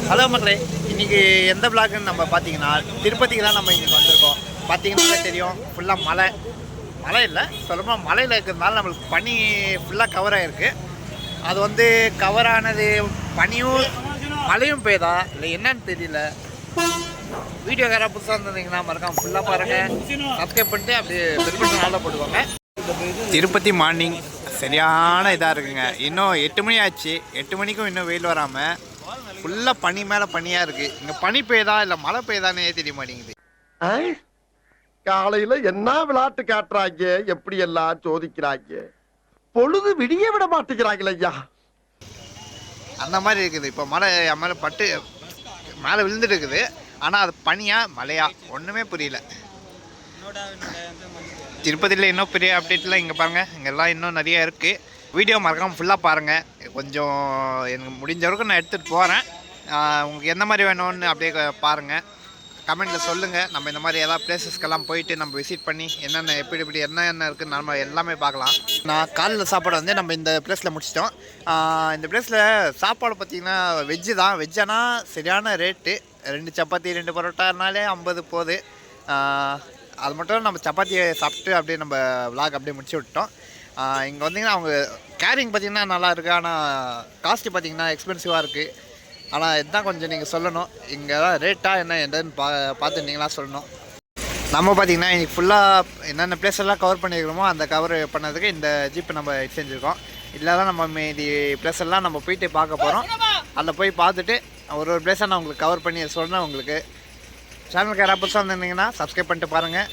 Hello மக்களே, இன்றைக்கி எந்த விளாக்குன்னு நம்ம பார்த்தீங்கன்னா திருப்பதிக்கு தான் நம்ம இன்றைக்கி வந்திருக்கோம். பார்த்தீங்கன்னா தெரியும், ஃபுல்லாக மழை இல்லை சொல்லப்போனால் மலையில் இருக்கிறதுனால நம்மளுக்கு பனி ஃபுல்லாக கவர் ஆகிருக்கு. அது வந்து கவர் ஆனது பனியும் மழையும் பெய்தா இல்லை என்னன்னு தெரியல. வீடியோ யாராவது புதுசாக இருந்தீங்கன்னா மறக்காம ஃபுல்லாக பாருங்கள், சப்ஸ்கிரைப் பண்ணிட்டு அப்படியே பெல் பட்டன் ஆல்ல போட்டுக்கோங்க. திருப்பதி மார்னிங் சரியான இதாக இருக்குங்க. இன்னும் 8 மணி ஆச்சு. 8 மணிக்கும் இன்னும் வெயில் வராமல் ஃபுல்லாக பனி மேலே பனியாக இருக்குது. இங்கே பனி பெய்தா இல்லை மழை பெய்தானே தெரிய மாட்டேங்குது. காலையில என்ன விளையாட்டு காட்டுறாங்க, எப்படி எல்லாம் சோதிக்கிறாங்க, பொழுது விடிய விட மாட்டேங்கிறாங்களே ஐயா. அந்த மாதிரி இருக்குது. இப்போ மழை மேலே பட்டு மேலே விழுந்துட்டு இருக்குது. ஆனால் அது பனியா மழையா ஒன்றுமே புரியல. திருப்பதியில் இன்னும் பெரிய அப்டேட்லாம் இங்கே பாருங்கள், இங்கெல்லாம் இன்னும் நிறையா இருக்குது. வீடியோ மறக்காமல் ஃபுல்லாக பாருங்கள். கொஞ்சம் எனக்கு முடிஞ்ச அளவுக்கு நான் எடுத்துகிட்டு போகிறேன். உங்களுக்கு எந்த மாதிரி வேணும்னு அப்படியே பாருங்கள், கமெண்ட்டில் சொல்லுங்கள். நம்ம இந்த மாதிரி ஏதாவது பிளேசஸ்க்கெல்லாம் போயிட்டு நம்ம விசிட் பண்ணி என்னென்ன எப்படி என்ன இருக்குதுன்னு நம்ம எல்லாமே பார்க்கலாம். நான் காலையில் சாப்பாடு வந்து நம்ம இந்த பிளேஸில் முடிச்சிட்டோம். இந்த பிளேஸில் சாப்பாடு பார்த்திங்கன்னா வெஜ்ஜு தான். வெஜ்ஜானா சரியான ரேட்டு. 2 சப்பாத்தி 2 பரோட்டானாலே 50 போகுது. அது மட்டும் நம்ம சப்பாத்தியை சாப்பிட்டு அப்படியே நம்ம விளாக் அப்படியே முடிச்சு விட்டோம். இங்கே வந்திங்கன்னா அவங்க கேரிங் பார்த்திங்கன்னா நல்லா இருக்குது. ஆனால் காஸ்ட்டு பார்த்திங்கன்னா எக்ஸ்பென்சிவாக இருக்குது. ஆனால் இதுதான் கொஞ்சம் நீங்கள் சொல்லணும், இங்கே தான் ரேட்டாக என்னன்னு பார்த்துருந்தீங்களா சொல்லணும். நம்ம பார்த்திங்கன்னா இன்றைக்கி ஃபுல்லாக என்னென்ன பிளேஸ் எல்லாம் கவர் பண்ணியிருக்கிறோமோ அந்த கவர் பண்ணதுக்கு இந்த ஜீப்பை நம்ம செஞ்சுருக்கோம். இல்லை தான் நம்ம மீதி பிளேஸ் எல்லாம் நம்ம போயிட்டு பார்க்க போகிறோம். அதில் போய் பார்த்துட்டு ஒரு பிளேஸை நான் உங்களுக்கு கவர் பண்ணி சொல்கிறேன். உங்களுக்கு சேனலுக்கு யாராவது புதுசாக இருந்திருந்தீங்கன்னா சப்ஸ்கிரைப் பண்ணிட்டு பாருங்கள்.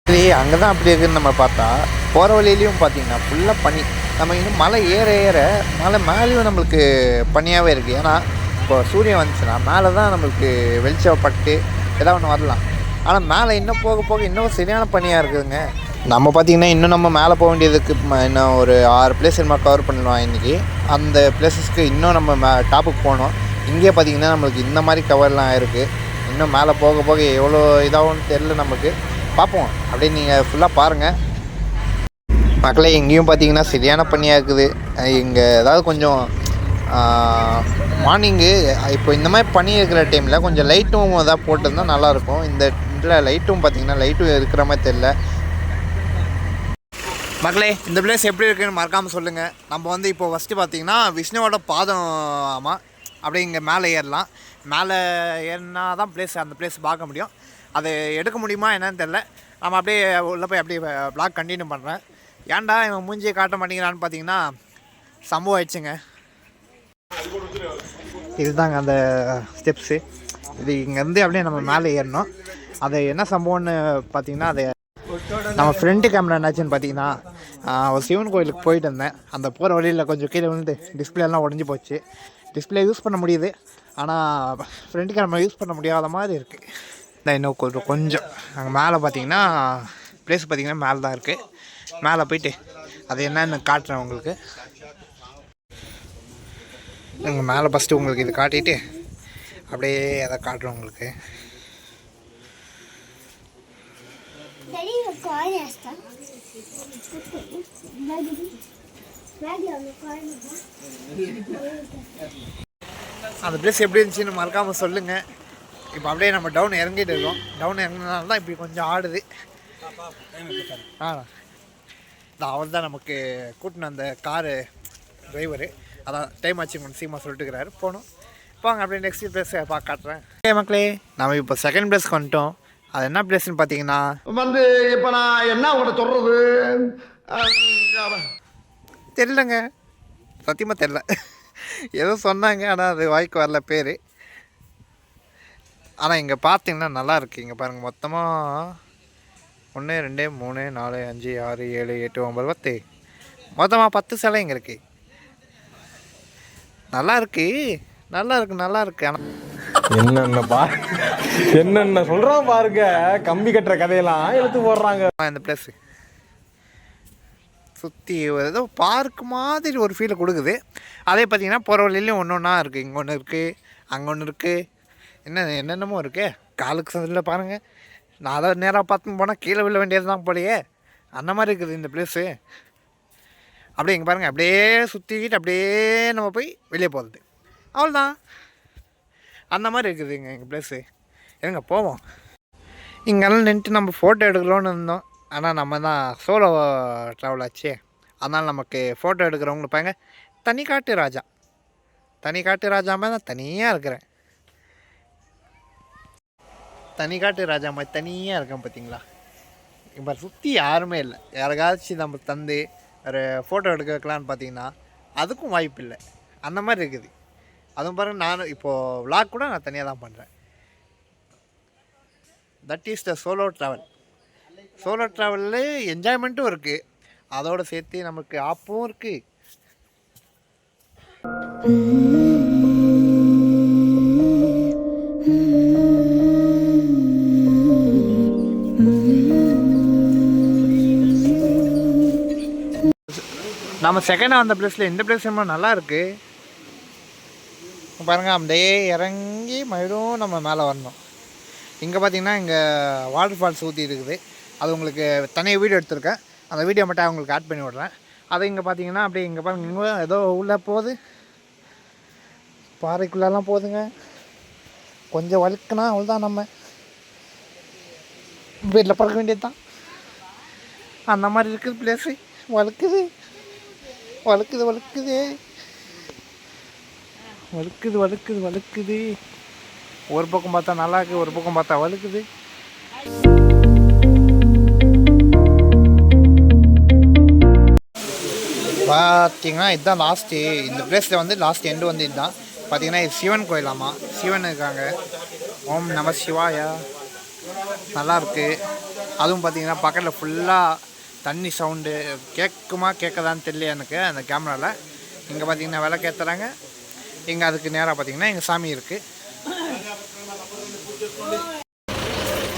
சரி, அங்கே தான் அப்படி இருக்குதுன்னு நம்ம பார்த்தா போகிற வழியிலையும் பார்த்திங்கன்னா ஃபுல்லாக பனி. நம்ம இன்னும் மலை ஏற மலை மேலேயும் நம்மளுக்கு பனியாகவே இருக்குது. ஏன்னா இப்போ சூரியன் வந்துச்சுன்னா மேலே தான் நம்மளுக்கு வெளிச்சப்பட்டு ஏதாவது ஒன்று வரலாம். ஆனால் மேலே இன்னும் போக இன்னும் சரியான பனியாக இருக்குதுங்க. நம்ம பார்த்திங்கன்னா இன்னும் நம்ம மேலே போக வேண்டியதுக்கு இன்னும் ஒரு 6 பிளேஸ் நம்ம கவர் பண்ணலாம் இன்றைக்கி. அந்த பிளேஸஸ்க்கு இன்னும் நம்ம டாப்புக்கு போகணும். இங்கே பார்த்திங்கன்னா நம்மளுக்கு இந்த மாதிரி கவர்லாம் இருக்குது. இன்னும் மேலே போக எவ்வளோ இதாகும்னு தெரில நமக்கு. பார்ப்போம், அப்படியே நீங்கள் ஃபுல்லாக பாருங்கள் மக்களே. இங்கேயும் பார்த்தீங்கன்னா சரியான பனியாக இருக்குது. இங்கே ஏதாவது கொஞ்சம் மார்னிங்கு இப்போ இந்த மாதிரி பனி இருக்கிற டைமில் கொஞ்சம் லைட்டும் எதாவது போட்டிருந்தால் நல்லாயிருக்கும். இந்த இதில் லைட்டும் பார்த்திங்கன்னா லைட்டும் இருக்கிற மாதிரி தெரில. மக்களே, இந்த பிளேஸ் எப்படி இருக்குதுன்னு மறக்காமல் சொல்லுங்கள். நம்ம வந்து இப்போ ஃபஸ்ட்டு பார்த்திங்கன்னா விஷ்ணுவோட பாதம் அப்படியே இங்கே மேலே ஏறலாம். மேலே ஏறினா தான் அந்த பிளேஸ் பார்க்க முடியும். அதை எடுக்க முடியுமா என்னன்னு தெரில. நம்ம அப்படியே உள்ளே போய் அப்படியே வ்ளாக் கண்டினியூ பண்ணுறேன். ஏன்டா இவன் மூஞ்சியை காட்ட மாட்டேங்கிறான்னு பார்த்தீங்கன்னா சம்பவம் ஆயிடுச்சுங்க. இதுதாங்க அந்த ஸ்டெப்ஸு. இது இங்கேருந்து அப்படியே நம்ம மேலே ஏறணும். அது என்ன சம்பவம்னு பார்த்தீங்கன்னா, அது நம்ம ஃப்ரண்ட்டு கேமரா என்னாச்சுன்னு பார்த்தீங்கன்னா, ஒரு சிவன் கோயிலுக்கு போயிட்டு இருந்தேன். அந்த போகிற வழியில் கொஞ்சம் கீழே விழுந்து டிஸ்பிளேலாம் உடஞ்சி போச்சு. டிஸ்பிளே யூஸ் பண்ண முடியுது, ஆனால் ஃப்ரண்ட் கேமரா யூஸ் பண்ண முடியாத மாதிரி இருக்குது. இன்னும் கொஞ்சம் அங்கே மேலே பார்த்தீங்கன்னா ப்ளேஸ் பார்த்திங்கன்னா மேலே தான் இருக்குது. மேலே போயிட்டு அது என்னென்னு காட்டுறேன் உங்களுக்கு. இங்கே மேலே ஃபஸ்ட்டு உங்களுக்கு இது காட்டிட்டு அப்படியே அதை காட்டுறேன் உங்களுக்கு. அந்த ப்ளேஸ் எப்படி இருந்துச்சுன்னு மறக்காமல் சொல்லுங்கள். இப்போ அப்படியே நம்ம டவுன் இறங்கிட்டு இருக்கோம். டவுன் இறங்கினால தான் இப்படி கொஞ்சம் ஆடுது. அவர் தான் நமக்கு கூட்டின அந்த காரு டிரைவரு. அதான் டைம் ஆச்சு கொஞ்சம் சீக்கிரமாக சொல்லிட்டுக்கிறாரு. போகணும். போங்க அப்படியே நெக்ஸ்ட் பிளேஸை காட்டுறேன். மக்களே, நம்ம இப்போ செகண்ட் பிளேஸ்க்கு வந்துட்டோம். அது என்ன பிளேஸ்ன்னு பார்த்தீங்கன்னா வந்து இப்போ நான் என்ன உங்கள்கிட்ட சொல்கிறது தெரியலங்க, சத்தியமாக தெரில. ஏதோ சொன்னாங்க, ஆனால் அது வாய்க்கு வரல பேர். ஆனால் இங்கே பார்த்தீங்கன்னா நல்லாயிருக்கு. இங்கே பாருங்கள், மொத்தமாக 1 2 3 4 5 6 7 8 9 10 மொத்தமாக 10 சிலை இங்கே இருக்குது. நல்லா இருக்கு. ஆனால் என்னென்ன சொல்கிறோம் பாருங்க, கம்பி கட்டுற கதையெல்லாம் எடுத்து போடுறாங்க. இந்த பிளேஸு சுற்றி ஏதோ பார்க் மாதிரி ஒரு ஃபீலை கொடுக்குது. அதே பார்த்திங்கன்னா போகிற வழியிலையும் ஒன்றா இருக்குது. இங்கே ஒன்று இருக்குது, அங்கே ஒன்று இருக்குது, என்னென்னமோ இருக்குது. காலுக்கு சந்தில் பாருங்கள். நான் அதை நேராக பார்த்துன்னு போனால் கீழே விழ வேண்டியது தான் போலையே, அந்த மாதிரி இருக்குது இந்த பிளேஸு. அப்படியே இங்கே பாருங்கள், அப்படியே சுற்றிக்கிட்டு அப்படியே நம்ம போய் வெளியே போகிறது. அவ்வளோதான். அந்த மாதிரி இருக்குதுங்க எங்கள் ப்ளேஸு. எங்க போவோம். இங்கெல்லாம் நின்றுட்டு நம்ம ஃபோட்டோ எடுக்கலாம்னு இருந்தோம். ஆனால் நம்ம தான் சோலோ ட்ராவல் ஆச்சே, அதனால் நமக்கு ஃபோட்டோ எடுக்கிறவங்க பாருங்க, தனிக்காட்டு ராஜா. தனிக்காட்டு ராஜா மாதிரி தான் தனியாக இருக்கிறேன். தனிக்காட்டு ராஜா மாதிரி தனியாக இருக்கேன் பார்த்தீங்களா. இப்போ சுற்றி யாருமே இல்லை. யாருக்காச்சும் நம்ம தந்து ஒரு ஃபோட்டோ எடுக்க வைக்கலான்னு பார்த்தீங்கன்னா அதுக்கும் வாய்ப்பு இல்லை. அந்த மாதிரி இருக்குது. அதுவும் பாருங்கள், நான் இப்போது விளாக் கூட நான் தனியாக தான் பண்ணுறேன். That is the solo travel. Solo ட்ராவலில் என்ஜாய்மெண்ட்டும் இருக்குது, அதோடு சேர்த்து நமக்கு ஆப்பும் இருக்குது. நம்ம செகண்டாக வந்த பிளேஸில் இந்த பிளேஸ் ரொம்ப நல்லா இருக்குது பாருங்கள். அப்படியே இறங்கி மறுபடியும் நம்ம மேலே வரணும். இங்கே பார்த்தீங்கன்னா இங்கே வாட்டர் ஃபால்ஸ் ஊற்றி இருக்குது. அது உங்களுக்கு தனியாக வீடியோ எடுத்திருக்கேன். அந்த வீடியோ மட்டும் உங்களுக்கு ஆட் பண்ணி விட்றேன். அது இங்கே பார்த்தீங்கன்னா அப்படியே இங்கே பாருங்கள், இங்கே ஏதோ உள்ளே போகுது, பாறைக்குள்ளெல்லாம் போகுதுங்க. கொஞ்சம் வழுக்குனா அவ்வளோதான், நம்ம வீட்டில் பறக்க வேண்டியது தான். அந்த மாதிரி இருக்குது பிளேஸு. வழுக்குது வழுக்குது வழுக்குது வழுக்குது வழுக்குது வழுக்குது. ஒரு பக்கம் பார்த்தா நல்லா இருக்குது, ஒரு பக்கம் பார்த்தா வழுக்குது. பார்த்தீங்கன்னா இதுதான் லாஸ்ட்டு. இந்த பிளேஸில் வந்து லாஸ்ட் எண்டு வந்து இதுதான். பார்த்தீங்கன்னா இது சிவன் கோயிலாமா, சிவன் இருக்காங்க. ஓம் நம சிவாயா. நல்லாயிருக்கு. அதுவும் பார்த்தீங்கன்னா பக்கத்தில் ஃபுல்லாக தண்ணி சவுண்டு கேட்குமா கேட்கதான்னு தெரியல எனக்கு அந்த கேமராவில். இங்கே பார்த்தீங்கன்னா விளக்கு ஏற்றுறாங்க. இங்கே அதுக்கு நேராக பார்த்தீங்கன்னா எங்கள் சாமி இருக்குது.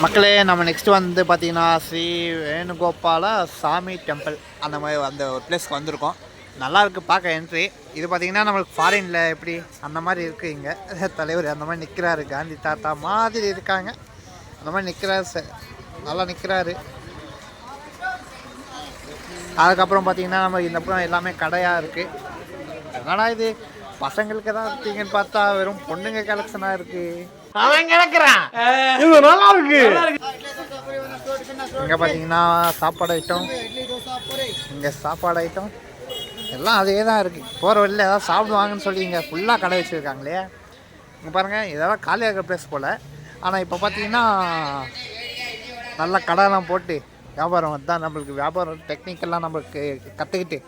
மக்களே, நம்ம நெக்ஸ்ட்டு வந்து பார்த்திங்கன்னா ஸ்ரீ வேணுகோபால சாமி டெம்பிள் அந்த மாதிரி அந்த ஒரு பிளேஸ்க்கு வந்திருக்கோம். நல்லாயிருக்கு பார்க்க என்ட்ரி. இது பார்த்திங்கன்னா நம்மளுக்கு ஃபாரினில் எப்படி அந்த மாதிரி இருக்குது. இங்கே தலைவர் அந்த மாதிரி நிற்கிறாரு, காந்தி தாத்தா மாதிரி இருக்காங்க. அந்த மாதிரி நிற்கிறாரு, நல்லா நிற்கிறாரு. அதுக்கப்புறம் பார்த்திங்கன்னா நம்ம இந்த அப்புறம் எல்லாமே கடையாக இருக்குது. என்னடா இது பசங்களுக்கு தான் இருக்கீங்கன்னு பார்த்தா வெறும் பொண்ணுங்க கலெக்ஷனாக இருக்குது. அவன் கிடக்குறான், இது நல்லா இருக்கு. இங்கே பார்த்தீங்கன்னா சாப்பாடு ஐட்டம், இங்கே சாப்பாடு ஐட்டம் எல்லாம் அதே தான் இருக்குது. போகிற வழியில் ஏதாவது சாப்பிடுவாங்கன்னு சொல்லி இங்கே ஃபுல்லாக கடை வச்சுருக்காங்களே. இங்கே பாருங்கள், இதெல்லாம் காலியாக இருக்கிற பிளேஸ் போல். ஆனால் இப்போ பார்த்தீங்கன்னா நல்லா கடையெல்லாம் போட்டு வியாபாரம் தான். நம்மளுக்கு வியாபாரம் டெக்னிக்கெல்லாம் நம்மளுக்கு கற்றுக்கிட்டு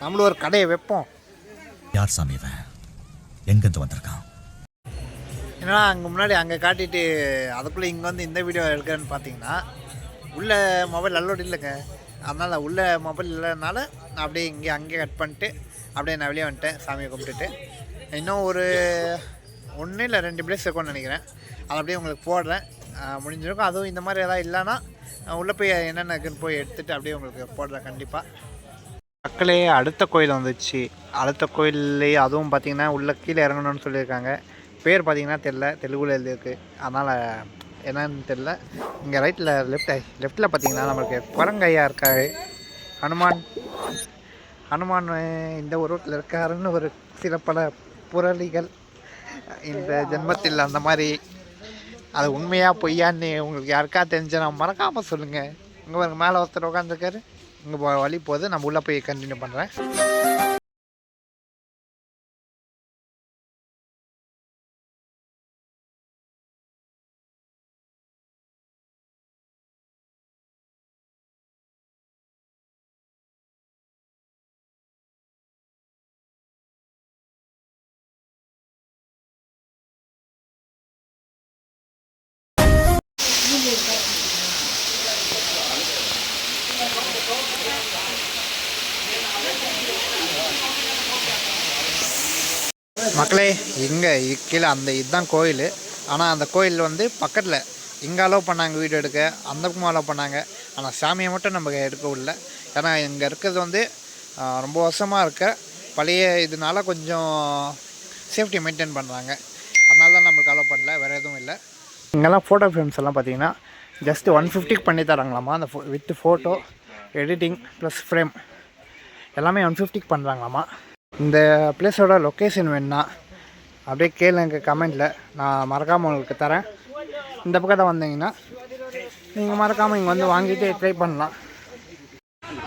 நம்மளும் ஒரு கடையை வைப்போம். யார் சாமி இவன், எங்கேருந்து வந்திருக்கான்? ஏன்னா அங்கே முன்னாடி அங்கே காட்டிட்டு அதுக்குள்ளே இங்கே வந்து இந்த வீடியோ எடுக்கிறேன்னு பார்த்தீங்கன்னா உள்ள மொபைல் அலோடு இல்லைங்க. அதனால் உள்ள மொபைல் இல்லைனால நான் அப்படியே இங்கே அங்கேயே கட் பண்ணிட்டு அப்படியே நான் வெளியே வந்துட்டேன் சாமியை கும்பிட்டுட்டு. இன்னும் ஒரு 1 இல்லை 2 பிளேஸ் இருக்கும்னு நினைக்கிறேன். அதை அப்படியே உங்களுக்கு போடுறேன். முடிஞ்சிருக்கும். அதுவும் இந்த மாதிரி எதாவது இல்லைன்னா உள்ளே போய் என்னென்ன இருக்குன்னு போய் எடுத்துகிட்டு அப்படியே உங்களுக்கு போடுறேன் கண்டிப்பாக. மக்களே, அடுத்த கோயில் வந்துச்சு. அடுத்த கோயிலே அதுவும் பார்த்திங்கன்னா உள்ளே கீழே இறங்கணும்னு சொல்லியிருக்காங்க. பேர் பார்த்திங்கன்னா தெரில, தெலுங்குல எழுதியிருக்கு, அதனால் என்னன்னு தெரில. இங்கே ரைட்டில் லெஃப்ட்டில் பார்த்திங்கன்னா நம்மளுக்கு குரங்கையா இருக்காரு. ஹனுமான் இந்த உருவத்தில் இருக்காருன்னு ஒரு சில பல புரளிகள் இந்த ஜென்மத்தில் அந்த மாதிரி. அது உண்மையாக பொய்யான்னு உங்களுக்கு யாருக்கா தெரிஞ்ச நான் மறக்காமல் சொல்லுங்கள். இங்கே மேலே ஒருத்தர் உட்காந்துருக்காரு. இங்கே வழி போகுது, நம்ம உள்ளே போய் கண்டினியூ பண்ணுறேன். மக்களே, இங்கே கீழே அந்த இதுதான் கோயில். ஆனால் அந்த கோயில் வந்து பக்கத்தில் இங்கே அலோவ் பண்ணாங்க வீடியோ எடுக்க, அந்த பக்கம் அலோவ் பண்ணாங்க. ஆனால் சாமியை மட்டும் நம்ம எடுக்க விடல. ஏன்னா இங்கே இருக்கிறது வந்து ரொம்ப வருஷமாக இருக்க பழைய இதனால கொஞ்சம் சேஃப்டி மெயின்டைன் பண்ணுறாங்க. அதனால தான் நம்மளுக்கு அலோவ் பண்ணல, வேறு எதுவும் இல்லை. இங்கெல்லாம் ஃபோட்டோ ஃப்ரேம்ஸ் எல்லாம் பார்த்தீங்கன்னா ஜஸ்ட்டு 150க்கு பண்ணி தராங்களாமா. அந்த with photo editing plus frame எல்லாமே 150க்கு பண்ணுறாங்களாமா. இந்த பிளேஸோட லொக்கேஷன் வேணுன்னா அப்படியே கேளுங்க கமெண்ட்டில், நான் மறக்காமல் உங்களுக்கு தரேன். இந்த பக்கத்தில் வந்தீங்கன்னா நீங்கள் மறக்காமல் இங்கே வந்து வாங்கிட்டு ட்ரை பண்ணலாம்.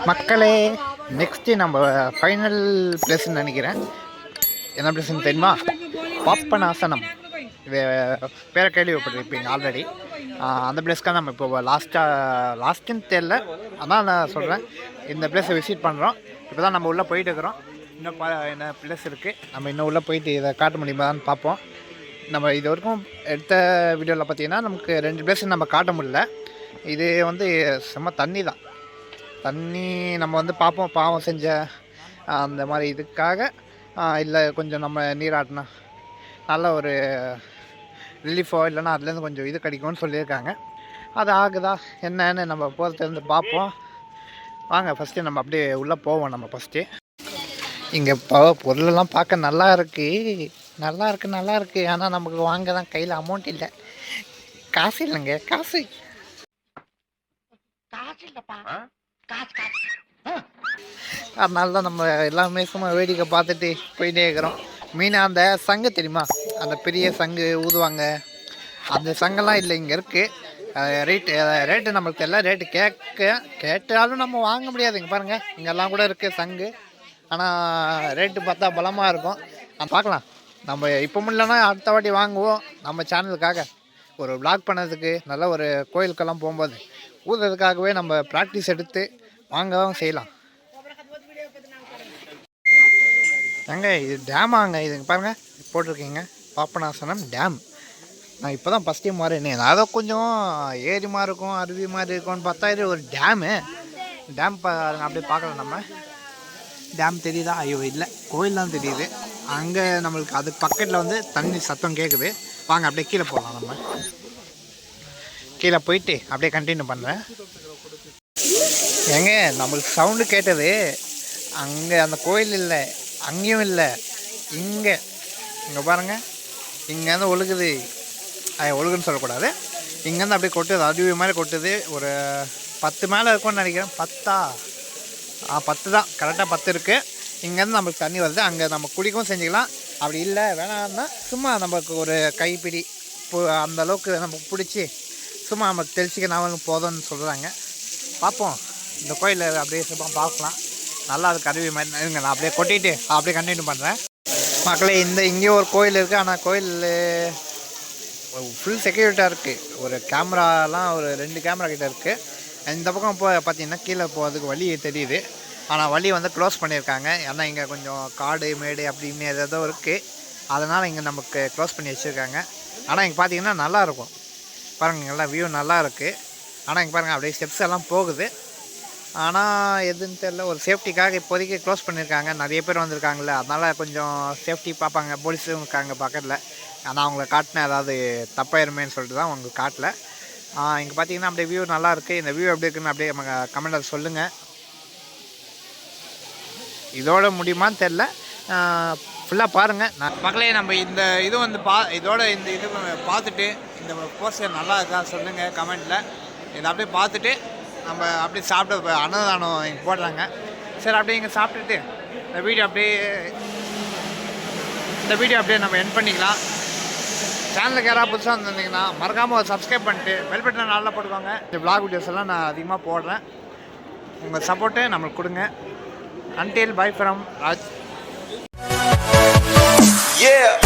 மக்களே, நெக்ஸ்ட்டு நம்ம ஃபைனல் பிளேஸ்ன்னு நினைக்கிறேன். என்ன பிளேஸ்ன்னு தெரியுமா? பாப்பநாசனம். இது பேரை கேள்விப்பட்டிருப்பீங்க ஆல்ரெடி. அந்த பிளேஸ்க்காக நம்ம இப்போ லாஸ்ட்டுன்னு தெரில, அதான் நான் சொல்கிறேன். இந்த பிளேஸை விசிட் பண்ணுறோம். இப்போ தான் நம்ம உள்ளே போயிட்டு இருக்கிறோம். இன்னும் என்ன பிளேஸ் இருக்குது, நம்ம இன்னும் உள்ளே போயிட்டு இதை காட்ட முடியுமான்னு பார்ப்போம். நம்ம இது வரைக்கும் எடுத்த வீடியோவில் பார்த்தீங்கன்னா நமக்கு 2 பிளேஸ் நம்ம காட்ட முடியல. இது வந்து செம்ம தண்ணி தான். தண்ணி நம்ம வந்து பார்ப்போம், பாவம் செஞ்ச அந்த மாதிரி இதுக்காக இல்லை கொஞ்சம் நம்ம நீராட்டினா நல்ல ஒரு ரிலீஃபோ இல்லைன்னா அதுலேருந்து கொஞ்சம் இது கிடைக்கும்னு சொல்லியிருக்காங்க. அது ஆகுதா என்னன்னு நம்ம போகிறதுலேருந்து பார்ப்போம். வாங்க ஃபஸ்ட்டு நம்ம அப்படியே உள்ளே போவோம். நம்ம ஃபஸ்ட்டு இங்கே பொருளெல்லாம் பார்க்க நல்லா இருக்குது. ஆனால் நமக்கு வாங்க தான் கையில் அமௌண்ட் இல்லை, காசு இல்லைங்க, காசு இல்லைப்பா. அதனால தான் நம்ம எல்லாமே சும்மா வேடிக்கை பார்த்துட்டு போயிட்டே இருக்கிறோம். மெயினாக அந்த சங்கு தெரியுமா, அந்த பெரிய சங்கு ஊதுவாங்க, அந்த சங்கெல்லாம் இல்லை இங்கே இருக்குது. ரேட்டு நம்மளுக்கு தெரியல. ரேட்டு கேட்டாலும் நம்ம வாங்க முடியாது. இங்கே பாருங்கள், இங்கெல்லாம் கூட இருக்குது சங்கு. ஆனால் ரேட்டு பார்த்தா பலமாக இருக்கும். பார்க்கலாம், நம்ம இப்போ முடியலன்னா அடுத்த வாட்டி வாங்குவோம். நம்ம சேனலுக்காக ஒரு விளாக் பண்ணதுக்கு, நல்ல ஒரு கோயிலுக்கெல்லாம் போகும்போது ஊதுறதுக்காகவே நம்ம ப்ராக்டிஸ் எடுத்து வாங்கவும் செய்யலாம். ஏங்க இது டேமாங்க, இதுங்க பாருங்கள் போட்டிருக்கீங்க, பாப்பநாசனம் டேம். நான் இப்போ தான் ஃபஸ்ட் டைம் வரேன். அதை கொஞ்சம் ஏரி மாதிரி இருக்கும், அருவி மாதிரி இருக்கும்னு பார்த்தா இது ஒரு டேம் பாருங்க. அப்படியே பார்க்கலாம். நம்ம டேம் தெரியுதா? ஐயோ இல்லை, கோயில் தான் தெரியுது. அங்கே நம்மளுக்கு அது பக்கத்தில் வந்து தண்ணி சத்தம் கேட்குது. வாங்க அப்படியே கீழே போகலாம். நம்ம கீழே போயிட்டு அப்படியே கண்டினியூ பண்ணுறேன். ஏங்க நம்மளுக்கு சவுண்டு கேட்டது அங்கே அந்த கோயில் இல்லை, அங்கேயும் இல்லை, இங்கே பாருங்கள், இங்கேருந்து ஒழுகுது. ஒழுகுன்னு சொல்லக்கூடாது, இங்கேருந்து அப்படியே கொட்டுது, அருவி மாதிரி கொட்டுது. ஒரு 10 மேலே இருக்கும்னு நினைக்கிறேன். 10 தான், கரெக்டாக 10 இருக்குது. இங்கேருந்து நம்மளுக்கு தண்ணி வருது. அங்கே நம்ம குடிக்கவும் செஞ்சுக்கலாம். அப்படி இல்லை வேணாம்னா சும்மா நமக்கு ஒரு கைப்பிடி அந்த அளவுக்கு நம்ம பிடிச்சி சும்மா நமக்கு தெளிச்சிக்க நாமளும் போதும்னு சொல்கிறாங்க. பார்ப்போம், இந்த கோயிலில் அப்படியே சும்மா பார்க்கலாம். நல்லா அதுக்கு அருவி மாதிரி இருங்க. நான் அப்படியே கொட்டிட்டு அப்படியே கண்டினியூ பண்ணுறேன். மக்களே, இங்கேயும் ஒரு கோயில் இருக்குது. ஆனால் கோயில் ஃபுல் செக்யூரிட்டாக இருக்குது. ஒரு கேமராலாம் ஒரு 2 கேமரா கிட்ட இருக்குது. இந்த பக்கம் பார்த்தீங்கன்னா கீழே போகிறதுக்கு வழி தெரியுது. ஆனால் வழி வந்து க்ளோஸ் பண்ணியிருக்காங்க. ஏன்னா இங்கே கொஞ்சம் காடு மேடு அப்படின்னு ஏதோ இருக்குது. அதனால் இங்கே நமக்கு க்ளோஸ் பண்ணி வச்சுருக்காங்க. ஆனால் இங்கே பார்த்தீங்கன்னா நல்லாயிருக்கும் பாருங்கள், நல்லா வியூ நல்லா இருக்குது. ஆனால் இங்கே பாருங்கள் அப்படியே ஸ்டெப்ஸ் எல்லாம் போகுது. ஆனால் எதுன்னு தெரியல, ஒரு சேஃப்டிக்காக இப்போதைக்கு க்ளோஸ் பண்ணியிருக்காங்க. நிறைய பேர் வந்திருக்காங்களே, அதனால் கொஞ்சம் சேஃப்டி பார்ப்பாங்க. போலீஸும் இருக்காங்க பக்கத்தில். ஆனால் அவங்கள காட்டினேன், ஏதாவது தப்பாயிருமேன்னு சொல்லிட்டு தான் அவங்களுக்கு காட்டல. இங்கே பார்த்தீங்கன்னா அப்படியே வியூ நல்லாயிருக்கு. இந்த வியூ எப்படி இருக்குன்னு அப்படியே கமெண்ட்டில் சொல்லுங்கள். இதோட முடியுமான்னு தெரில, ஃபுல்லாக பாருங்கள். மக்களே, நம்ம இந்த இது வந்து இதோட இந்த இது பார்த்துட்டு இந்த போஸ்டர் நல்லா இருக்கா சொல்லுங்கள் கமெண்ட்டில். இதை அப்படியே பார்த்துட்டு நம்ம அப்படியே சாப்பிட்டு அன்னதானம் இங்கே போடுறாங்க. சரி, அப்படியே இங்கே சாப்பிட்டுட்டு இந்த வீடியோ அப்படியே நம்ம எண்ட் பண்ணிக்கலாம். சேனலுக்கு யாராவது புதுசாக இருந்திருந்தீங்கன்னா மறக்காமல் சப்ஸ்கிரைப் பண்ணிட்டு பெல் பட்டனை நல்லா போட்டுக்கோங்க. இந்த விளாக் வீடியோஸ் எல்லாம் நான் அதிகமாக போடுறேன். உங்கள் சப்போர்ட்டை நம்மளுக்கு கொடுங்க. Until bye from Raj. Yeah.